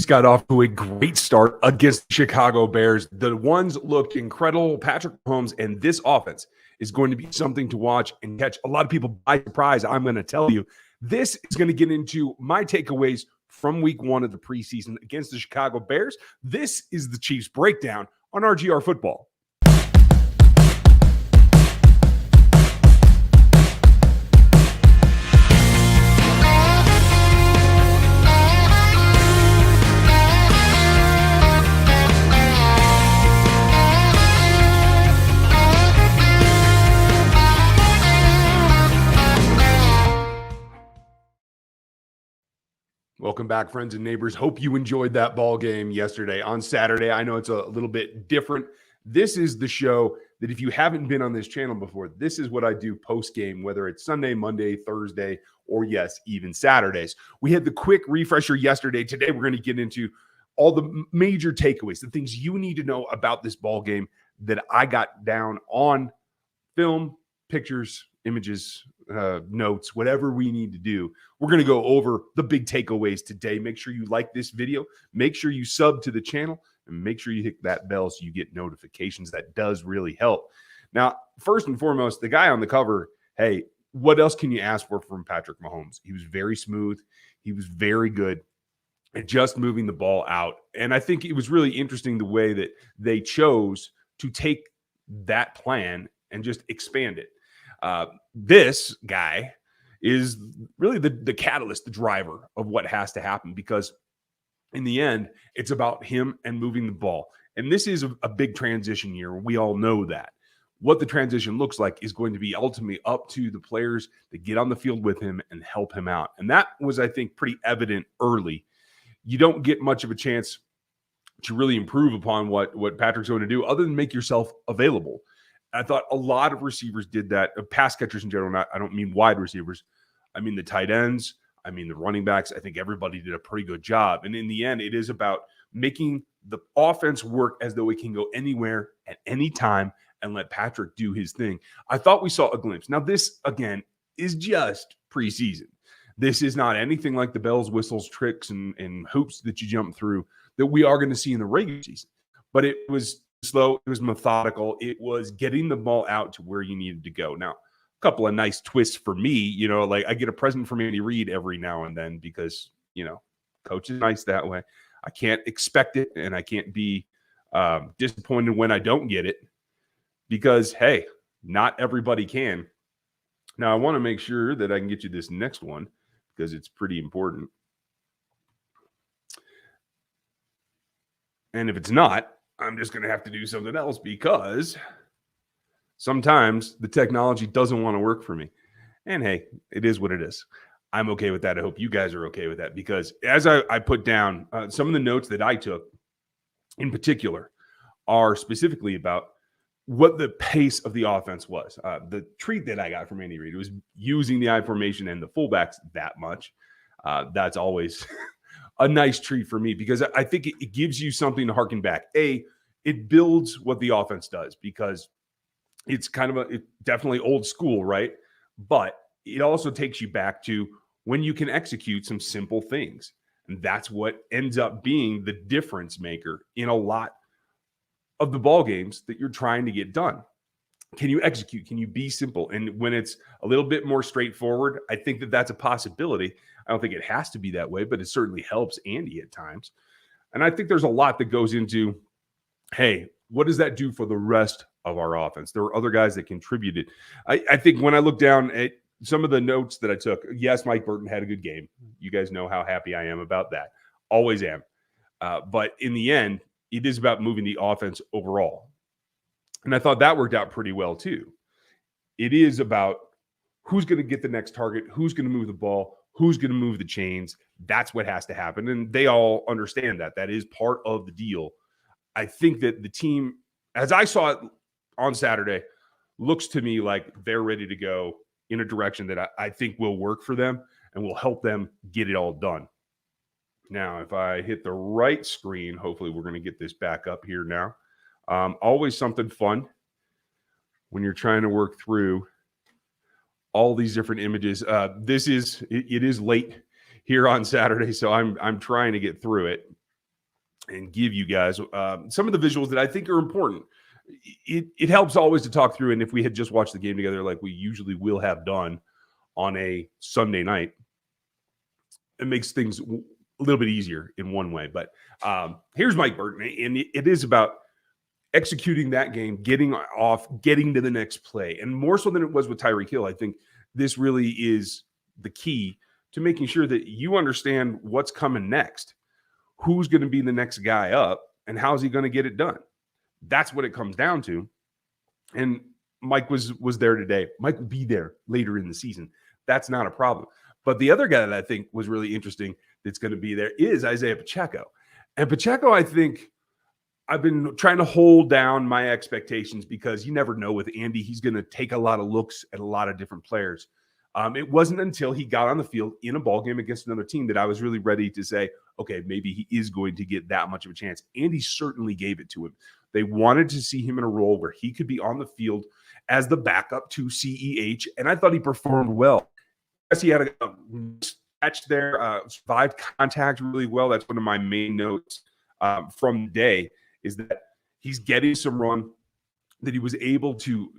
Chiefs got off to a great start against the Chicago Bears. The ones looked incredible. Patrick Mahomes and this offense is going to be something to watch and catch a lot of people by surprise. I'm going to tell you, this is going to get into my takeaways from week one of the preseason against the Chicago Bears. This is the Chiefs breakdown on RGR Football. Welcome back, friends and neighbors. Hope you enjoyed that ball game yesterday on Saturday. I know it's a little bit different. This is the show that if you haven't been on this channel before, this is what I do post-game, whether it's Sunday, Monday, Thursday, or yes, even Saturdays. We had the quick refresher yesterday. Today, we're going to get into all the major takeaways, the things you need to know about this ball game that I got down on film, pictures, images, notes, whatever we need to do. We're going to go over the big takeaways today. Make sure you like this video. Make sure you sub to the channel and make sure you hit that bell so you get notifications. That does really help. Now, first and foremost, the guy on the cover, hey, what else can you ask for from Patrick Mahomes? He was very smooth. He was very good at just moving the ball out. And I think it was really interesting the way that they chose to take that plan and just expand it. This guy is really the catalyst, the driver of what has to happen, because in the end, it's about him and moving the ball. And this is a big transition year. We all know that. What the transition looks like is going to be ultimately up to the players that get on the field with him and help him out. And that was, I think, pretty evident early. You don't get much of a chance to really improve upon what Patrick's going to do other than make yourself available. I thought a lot of receivers did that. Pass catchers in general, I don't mean wide receivers. I mean the tight ends. I mean the running backs. I think everybody did a pretty good job. And in the end, it is about making the offense work as though it can go anywhere at any time and let Patrick do his thing. I thought we saw a glimpse. Now, this, again, is just preseason. This is not anything like the bells, whistles, tricks, and hoops that you jump through that we are going to see in the regular season. But it was slow, it was methodical, it was getting the ball out to where you needed to go. Now, a couple of nice twists for me, like I get a present from Andy Reid every now and then because, coach is nice that way. I can't expect it, and I can't be disappointed when I don't get it because, hey, not everybody can. Now, I want to make sure that I can get you this next one because it's pretty important. And if it's not, I'm just going to have to do something else because sometimes the technology doesn't want to work for me. And hey, it is what it is. I'm okay with that. I hope you guys are okay with that because as I put down some of the notes that I took in particular are specifically about what the pace of the offense was. The treat that I got from Andy Reid was using the I formation and the fullbacks that much. That's always a nice treat for me because I think it gives you something to harken back. It builds what the offense does because it's kind of definitely old school, right? But it also takes you back to when you can execute some simple things. And that's what ends up being the difference maker in a lot of the ball games that you're trying to get done. Can you execute? Can you be simple? And when it's a little bit more straightforward, I think that that's a possibility. I don't think it has to be that way, but it certainly helps Andy at times. And I think there's a lot that goes into, hey, what does that do for the rest of our offense? There were other guys that contributed. I think when I look down at some of the notes that I took, yes, Mike Burton had a good game. You guys know how happy I am about that. Always am. But in the end, it is about moving the offense overall. And I thought that worked out pretty well too. It is about who's going to get the next target, who's going to move the ball, who's going to move the chains. That's what has to happen. And they all understand that. That is part of the deal. I think that the team, as I saw it on Saturday, looks to me like they're ready to go in a direction that I think will work for them and will help them get it all done. Now, if I hit the right screen, hopefully we're going to get this back up here now. Always something fun when you're trying to work through all these different images. It is late here on Saturday, so I'm trying to get through it. and give you guys some of the visuals that I think are important. It helps always to talk through, and if we had just watched the game together like we usually will have done on a Sunday night, it makes things a little bit easier in one way. But here's Mike Burton, and it is about executing that game, getting off, getting to the next play, and more so than it was with Tyreek Hill. I think this really is the key to making sure that you understand what's coming next, who's going to be the next guy up, and how's he going to get it done. That's what it comes down to. And Mike was there today. Mike will be there later in the season. That's not a problem. But the other guy that I think was really interesting that's going to be there is Isaiah Pacheco. And Pacheco, I think, I've been trying to hold down my expectations because you never know with Andy. He's going to take a lot of looks at a lot of different players. It wasn't until he got on the field in a ball game against another team that I was really ready to say, okay, maybe he is going to get that much of a chance. Andy certainly gave it to him. They wanted to see him in a role where he could be on the field as the backup to CEH, and I thought he performed well. Yes, he had a catch there, survived contact really well. That's one of my main notes from the day, is that he's getting some run, that he was able to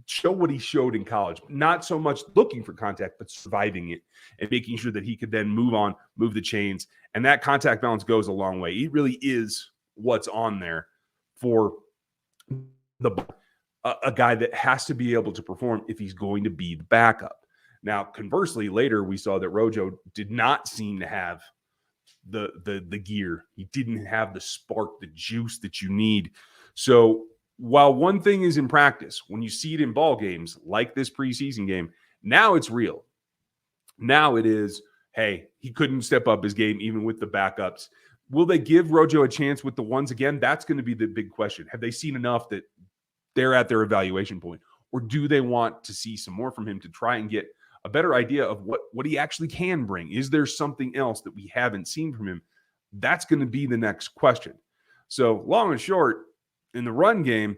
show what he showed in college, not so much looking for contact, but surviving it and making sure that he could then move on, move the chains. And that contact balance goes a long way. He really is what's on there for a guy that has to be able to perform if he's going to be the backup. Now, conversely, later we saw that Rojo did not seem to have the gear. He didn't have the spark, the juice that you need. So while one thing is in practice, when you see it in ball games like this preseason game, now it's real. Now it is, hey, he couldn't step up his game even with the backups. Will they give Rojo a chance with the ones again? That's going to be the big question. Have they seen enough that they're at their evaluation point? Or do they want to see some more from him to try and get a better idea of what he actually can bring? Is there something else that we haven't seen from him? That's going to be the next question. So long and short, in the run game,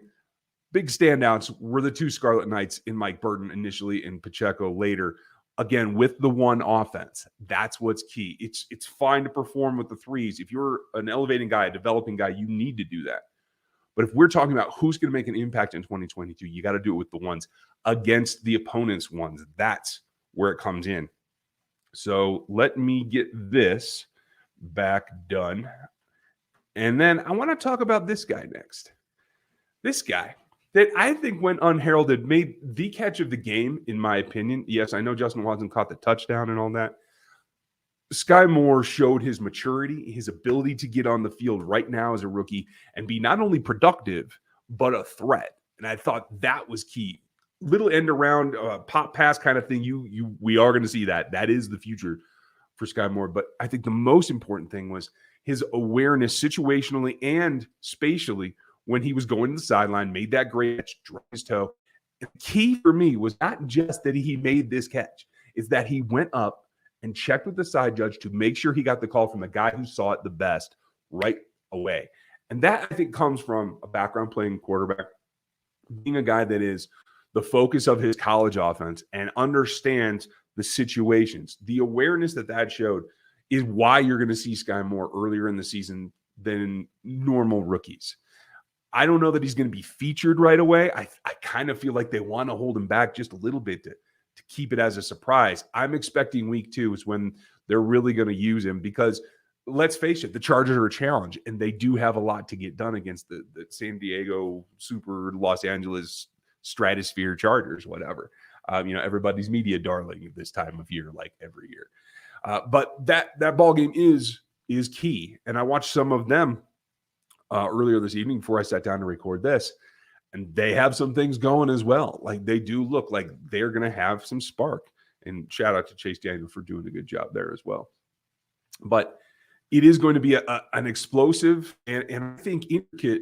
big standouts were the two Scarlet Knights in Mike Burton initially and Pacheco later. Again, with the one offense, that's what's key. It's fine to perform with the threes. If you're an elevating guy, a developing guy, you need to do that. But if we're talking about who's going to make an impact in 2022, you got to do it with the ones against the opponent's ones. That's where it comes in. So let me get this back done. And then I want to talk about this guy next. This guy that I think went unheralded, made the catch of the game, in my opinion. Yes, I know Justin Watson caught the touchdown and all that. Skyy Moore showed his maturity, his ability to get on the field right now as a rookie and be not only productive, but a threat. And I thought that was key. Little end around, pop pass kind of thing. We are going to see that. That is the future for Skyy Moore. But I think the most important thing was his awareness situationally and spatially when he was going to the sideline, made that great catch, dropped his toe. And the key for me was not just that he made this catch, it's that he went up and checked with the side judge to make sure he got the call from the guy who saw it the best right away. And that, I think, comes from a background playing quarterback, being a guy that is the focus of his college offense and understands the situations. The awareness that showed is why you're going to see Skyy Moore earlier in the season than normal rookies. I don't know that he's going to be featured right away. I kind of feel like they want to hold him back just a little bit to keep it as a surprise. I'm expecting week 2 is when they're really going to use him because, let's face it, the Chargers are a challenge, and they do have a lot to get done against the San Diego, Super Los Angeles, Stratosphere Chargers, whatever. Everybody's media darling this time of year, like every year. But that ball game is key, and I watched some of them earlier this evening before I sat down to record this, and they have some things going as well. Like, they do look like they're going to have some spark, and shout out to Chase Daniel for doing a good job there as well. But it is going to be an explosive and I think intricate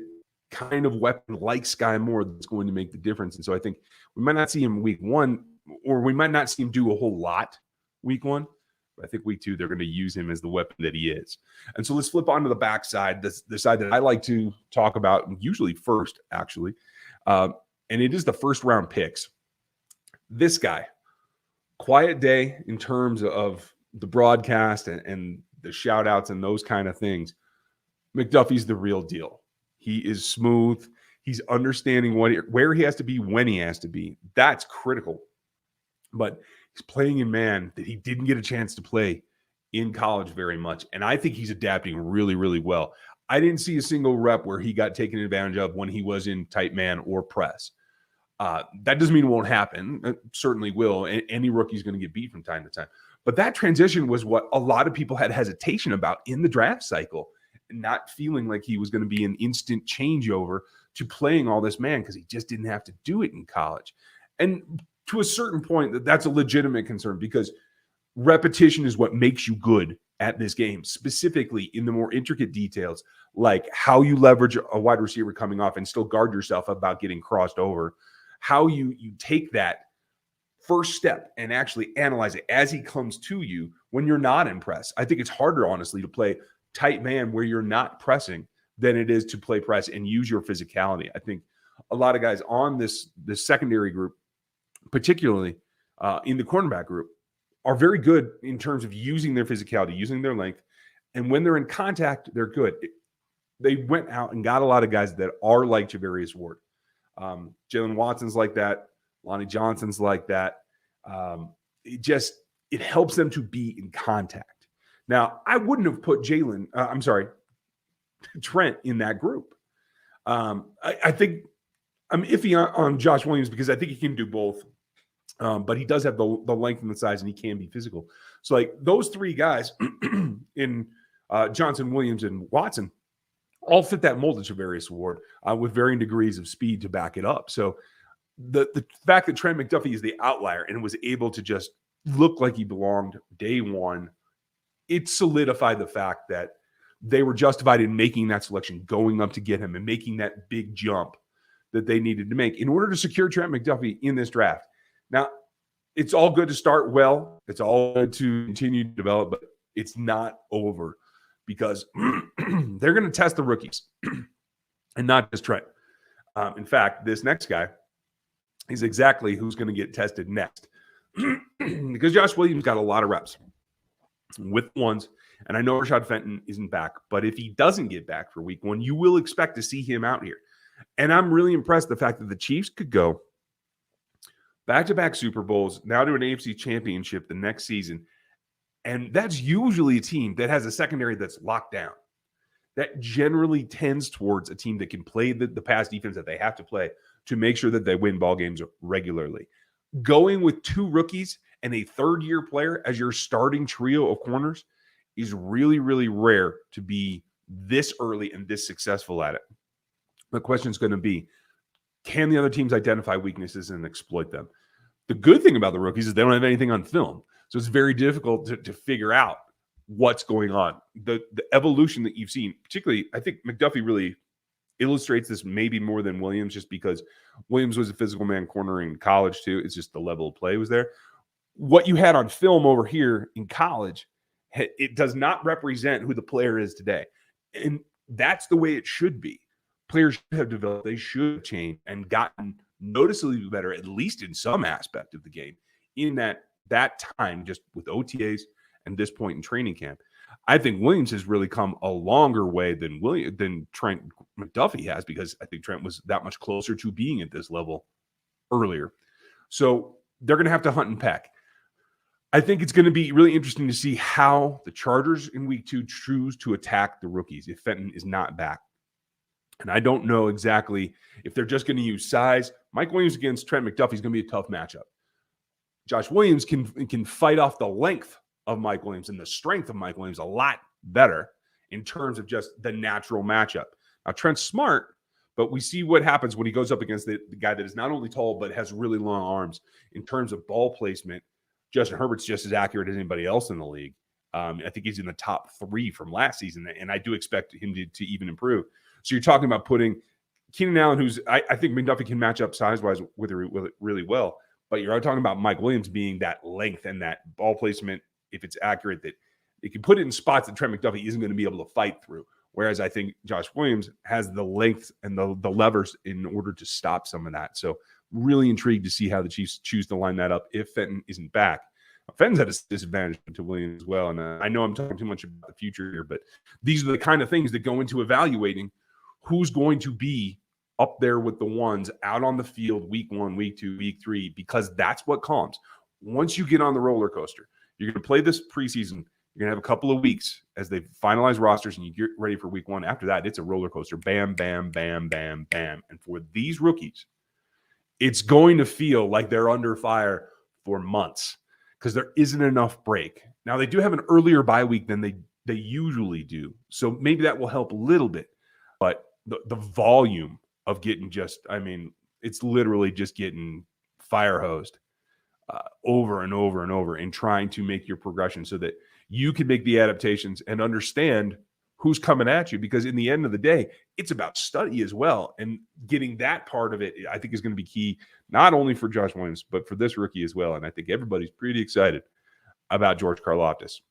kind of weapon like Skyy Moore that's going to make the difference. And so I think we might not see him week 1, or we might not see him do a whole lot week 1. I think week 2, they're going to use him as the weapon that he is. And so let's flip onto the backside, the side that I like to talk about, usually first, actually. And it is the first round picks. This guy, quiet day in terms of the broadcast and the shout outs and those kind of things. McDuffie's the real deal. He is smooth. He's understanding where he has to be, when he has to be. That's critical. But he's playing in man that he didn't get a chance to play in college very much. And I think he's adapting really, really well. I didn't see a single rep where he got taken advantage of when he was in tight man or press. That doesn't mean it won't happen. It certainly will. Any rookie is going to get beat from time to time. But that transition was what a lot of people had hesitation about in the draft cycle, not feeling like he was going to be an instant changeover to playing all this man because he just didn't have to do it in college. And to a certain point, that's a legitimate concern because repetition is what makes you good at this game, specifically in the more intricate details, like how you leverage a wide receiver coming off and still guard yourself about getting crossed over, how you take that first step and actually analyze it as he comes to you when you're not in press. I think it's harder, honestly, to play tight man where you're not pressing than it is to play press and use your physicality. I think a lot of guys on this secondary group, particularly in the cornerback group, are very good in terms of using their physicality, using their length. And when they're in contact, they're good. They went out and got a lot of guys that are like Javarius Ward. Jalen Watson's like that. Lonnie Johnson's like that. It helps them to be in contact. Now, I wouldn't have put Trent in that group. I think I'm iffy on Josh Williams because I think he can do both. But he does have the length and the size, and he can be physical. So, like, those three guys in Johnson, Williams, and Watson all fit that mold of Javarius Ward with varying degrees of speed to back it up. So the fact that Trent McDuffie is the outlier and was able to just look like he belonged day one, it solidified the fact that they were justified in making that selection, going up to get him and making that big jump that they needed to make in order to secure Trent McDuffie in this draft. Now, it's all good to start well. It's all good to continue to develop, but it's not over because they're going to test the rookies and not just Trent. In fact, this next guy is exactly who's going to get tested next because Josh Williams got a lot of reps with ones. And I know Rashad Fenton isn't back, but if he doesn't get back for week one, you will expect to see him out here. And I'm really impressed the fact that the Chiefs could go back-to-back Super Bowls, now to an AFC championship the next season. And that's usually a team that has a secondary that's locked down. That generally tends towards a team that can play the pass defense that they have to play to make sure that they win ball games regularly. Going with two rookies and a third-year player as your starting trio of corners is really, really rare to be this early and this successful at it. The question is going to be, can the other teams identify weaknesses and exploit them? The good thing about the rookies is they don't have anything on film. So it's very difficult to figure out what's going on. The evolution that you've seen, particularly, I think McDuffie really illustrates this maybe more than Williams, just because Williams was a physical man corner in college too. It's just the level of play was there. What you had on film over here in college, it does not represent who the player is today. And that's the way it should be. Players should have developed, they should have changed and gotten noticeably better, at least in some aspect of the game, in that time, just with OTAs and this point in training camp. I think Williams has really come a longer way than Trent McDuffie has, because I think Trent was that much closer to being at this level earlier. So they're going to have to hunt and peck. I think it's going to be really interesting to see how the Chargers in week 2 choose to attack the rookies if Fenton is not back. And I don't know exactly if they're just going to use size. Mike Williams against Trent McDuffie is going to be a tough matchup. Josh Williams can fight off the length of Mike Williams and the strength of Mike Williams a lot better in terms of just the natural matchup. Now, Trent's smart, but we see what happens when he goes up against the guy that is not only tall, but has really long arms. In terms of ball placement, Justin Herbert's just as accurate as anybody else in the league. I think he's in the top 3 from last season, and I do expect him to even improve. So you're talking about putting Keenan Allen, who's I think McDuffie can match up size-wise with it really well, but you're talking about Mike Williams being that length and that ball placement, if it's accurate, that it can put it in spots that Trent McDuffie isn't going to be able to fight through. Whereas I think Josh Williams has the length and the levers in order to stop some of that. So really intrigued to see how the Chiefs choose to line that up if Fenton isn't back. Fenn's at a disadvantage to Williams as well. And I know I'm talking too much about the future here, but these are the kind of things that go into evaluating who's going to be up there with the ones out on the field week 1, week 2, week 3, because that's what comes. Once you get on the roller coaster, you're going to play this preseason. You're going to have a couple of weeks as they finalize rosters and you get ready for week 1. After that, it's a roller coaster. Bam, bam, bam, bam, bam. And for these rookies, it's going to feel like they're under fire for months because there isn't enough break. Now, they do have an earlier bye week than they usually do. So maybe that will help a little bit. But the volume of getting it's literally just getting fire hosed over and over and over and trying to make your progression so that you can make the adaptations and understand who's coming at you, because in the end of the day, it's about study as well. And getting that part of it, I think, is going to be key, not only for Josh Williams, but for this rookie as well. And I think everybody's pretty excited about George Karlaftis.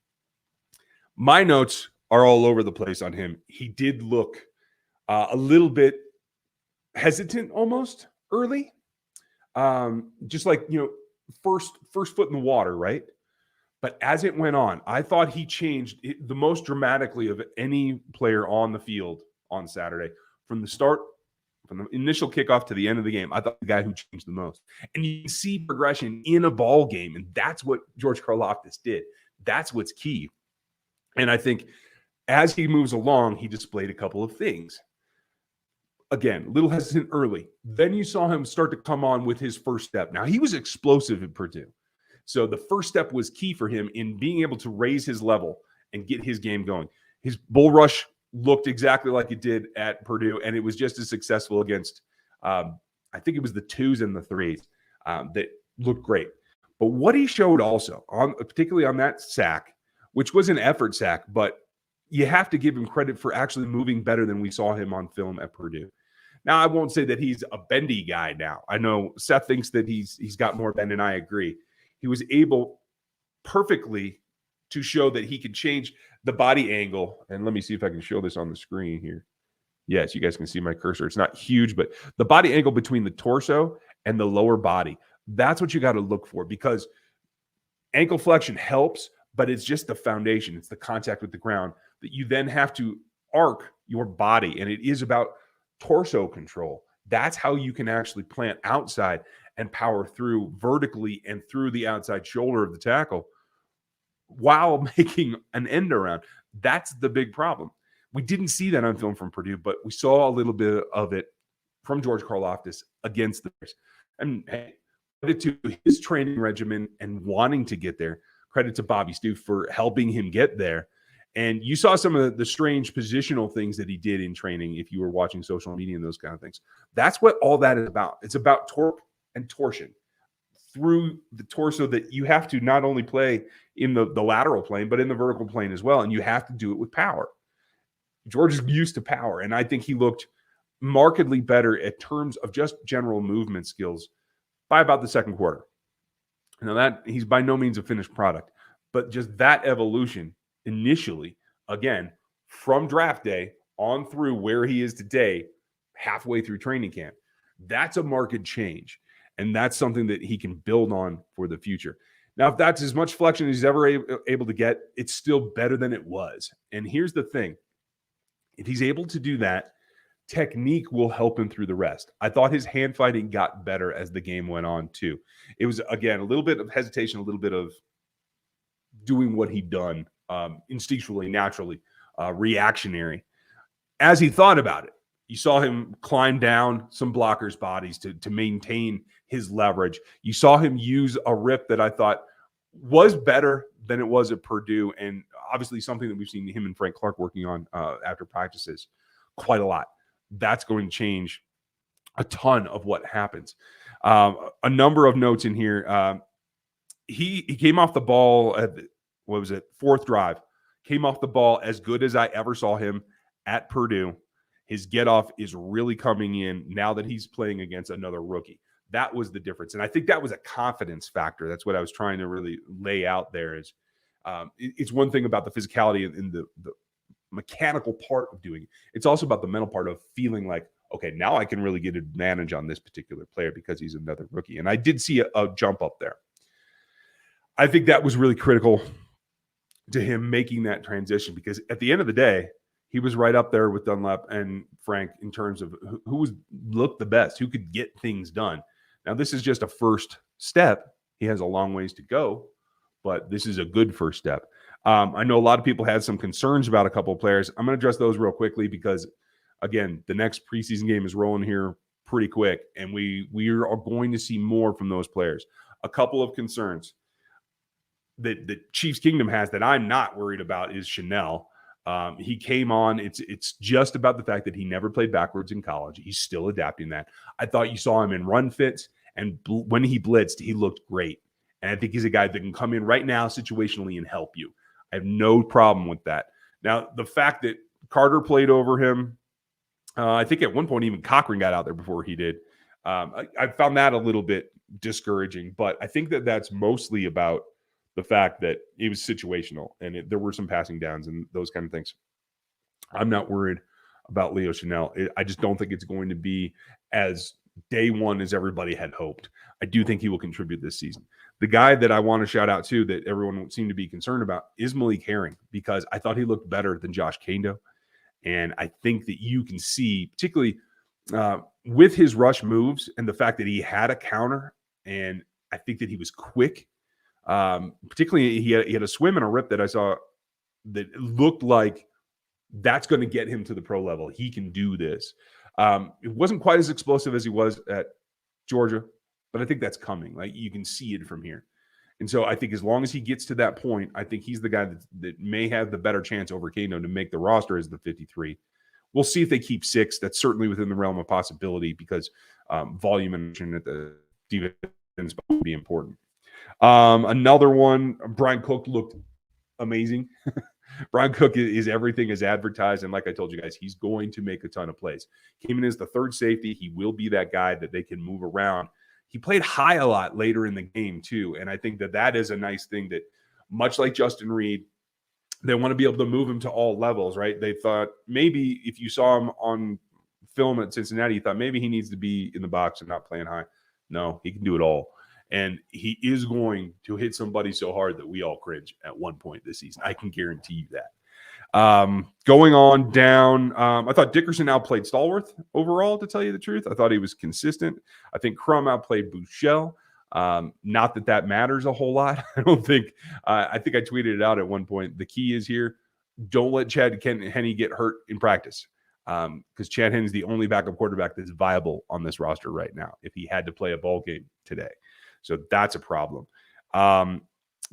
My notes are all over the place on him. He did look a little bit hesitant almost early. Just like, first foot in the water, right? But as it went on, I thought he changed the most dramatically of any player on the field on Saturday. From the start, from the initial kickoff to the end of the game, I thought the guy who changed the most. And you can see progression in a ball game, and that's what George Karlaftis did. That's what's key. And I think as he moves along, he displayed a couple of things. Again, a little hesitant early. Then you saw him start to come on with his first step. Now, he was explosive at Purdue. So the first step was key for him in being able to raise his level and get his game going. His bull rush looked exactly like it did at Purdue, and it was just as successful against, I think it was the 2s and the 3s that looked great. But what he showed also, particularly on that sack, which was an effort sack, but you have to give him credit for actually moving better than we saw him on film at Purdue. Now, I won't say that he's a bendy guy now. I know Seth thinks that he's got more bend, and I agree. He was able perfectly to show that he could change the body angle. And let me see if I can show this on the screen here. Yes, you guys can see my cursor. It's not huge, but the body angle between the torso and the lower body, that's what you got to look for, because ankle flexion helps, but it's just the foundation. It's the contact with the ground that you then have to arc your body. And it is about torso control. That's how you can actually plant outside and power through vertically and through the outside shoulder of the tackle while making an end around. That's the big problem. We didn't see that on film from Purdue, but we saw a little bit of it from George Karlaftis against the Bears. And hey, credit to his training regimen and wanting to get there. Credit to Bobby Stu for helping him get there. And you saw some of the strange positional things that he did in training if you were watching social media and those kind of things. That's what all that is about. It's about torque and torsion through the torso, that you have to not only play in the lateral plane, but in the vertical plane as well. And you have to do it with power. George is used to power, and I think he looked markedly better in terms of just general movement skills by about the second quarter. Now, that he's by no means a finished product, but just that evolution initially, again, from draft day on through where he is today, halfway through training camp, that's a marked change. And that's something that he can build on for the future. Now, if that's as much flexion as he's ever able to get, it's still better than it was. And here's the thing. If he's able to do that, technique will help him through the rest. I thought his hand fighting got better as the game went on too. It was, again, a little bit of hesitation, a little bit of doing what he'd done instinctually, naturally, reactionary. As he thought about it, you saw him climb down some blockers' bodies to maintain his leverage. You saw him use a rip that I thought was better than it was at Purdue, and obviously something that we've seen him and Frank Clark working on after practices quite a lot. That's going to change a ton of what happens. A number of notes in here. He came off the ball at, fourth drive. Came off the ball as good as I ever saw him at Purdue. His get-off is really coming in now that he's playing against another rookie. That was the difference. And I think that was a confidence factor. That's what I was trying to really lay out there is it's one thing about the physicality and the mechanical part of doing it. It's also about the mental part of feeling like, okay, now I can really get advantage on this particular player because he's another rookie. And I did see a jump up there. I think that was really critical to him making that transition, because at the end of the day, he was right up there with Dunlap and Frank in terms of who looked the best, who could get things done. Now, this is just a first step. He has a long ways to go, but this is a good first step. I know a lot of people had some concerns about a couple of players. I'm going to address those real quickly because, again, the next preseason game is rolling here pretty quick, and we are going to see more from those players. A couple of concerns that the Chiefs Kingdom has that I'm not worried about is Chanel. He came on. It's just about the fact that he never played backwards in college. He's still adapting that. I thought you saw him in run fits, and when he blitzed, he looked great. And I think he's a guy that can come in right now situationally and help you. I have no problem with that. Now, the fact that Carter played over him, I think at one point even Cochran got out there before he did. I found that a little bit discouraging, but I think that that's mostly about the fact that it was situational and there were some passing downs and those kind of things. I'm not worried about Leo Chanel. I just don't think it's going to be as day one as everybody had hoped. I do think he will contribute this season. The guy that I want to shout out to that everyone seemed to be concerned about is Malik Herring, because I thought he looked better than Josh Kando. And I think that you can see, particularly with his rush moves and the fact that he had a counter, and I think that he was quick. Particularly, he had a swim and a rip that I saw that looked like that's going to get him to the pro level. He can do this. It wasn't quite as explosive as he was at Georgia, but I think that's coming. Like, you can see it from here. And so I think as long as he gets to that point, I think he's the guy that may have the better chance over Kano to make the roster as the 53. We'll see if they keep 6. That's certainly within the realm of possibility, because volume and at the defense would be important. Another one, Brian Cook looked amazing. Brian Cook is everything as advertised. And like I told you guys, he's going to make a ton of plays. Came in as the third safety. He will be that guy that they can move around. He played high a lot later in the game too. And I think that that is a nice thing that, much like Justin Reed, they want to be able to move him to all levels, right? They thought maybe if you saw him on film at Cincinnati, you thought maybe he needs to be in the box and not playing high. No, he can do it all. And he is going to hit somebody so hard that we all cringe at one point this season. I can guarantee you that. Going on down, I thought Dickerson outplayed Stallworth overall, to tell you the truth. I thought he was consistent. I think Crum outplayed Buechele. Not that that matters a whole lot. I don't think I think I tweeted it out at one point. The key is here, don't let Chad Henne get hurt in practice, because Chad Henne is the only backup quarterback that's viable on this roster right now if he had to play a ball game today. So that's a problem.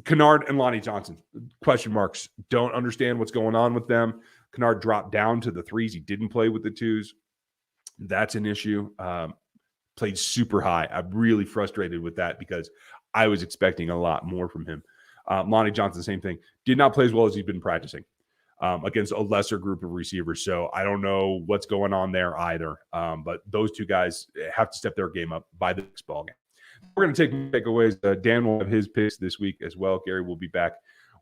Kennard and Lonnie Johnson, question marks. Don't understand what's going on with them. Kennard dropped down to the 3s. He didn't play with the 2s. That's an issue. Played super high. I'm really frustrated with that because I was expecting a lot more from him. Lonnie Johnson, same thing. Did not play as well as he's been practicing against a lesser group of receivers. So I don't know what's going on there either. But those two guys have to step their game up by the next ball game. We're going to take takeaways. Dan will have his picks this week as well. Gary will be back.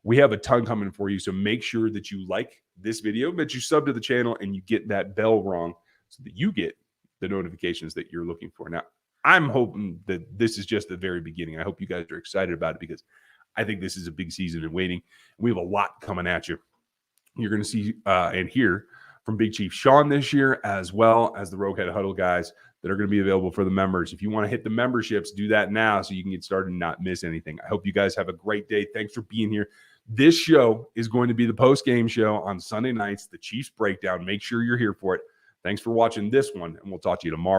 We have a ton coming for you, so make sure that you like this video, that you sub to the channel, and you get that bell rung so that you get the notifications that you're looking for. Now, I'm hoping that this is just the very beginning. I hope you guys are excited about it because I think this is a big season in waiting. We have a lot coming at you. You're going to see and hear from Big Chief Sean this year, as well as the Rogue Head Huddle guys that are going to be available for the members. If you want to hit the memberships, do that now so you can get started and not miss anything. I hope you guys have a great day. Thanks for being here. This show is going to be the post-game show on Sunday nights, the Chiefs Breakdown. Make sure you're here for it. Thanks for watching this one, and we'll talk to you tomorrow.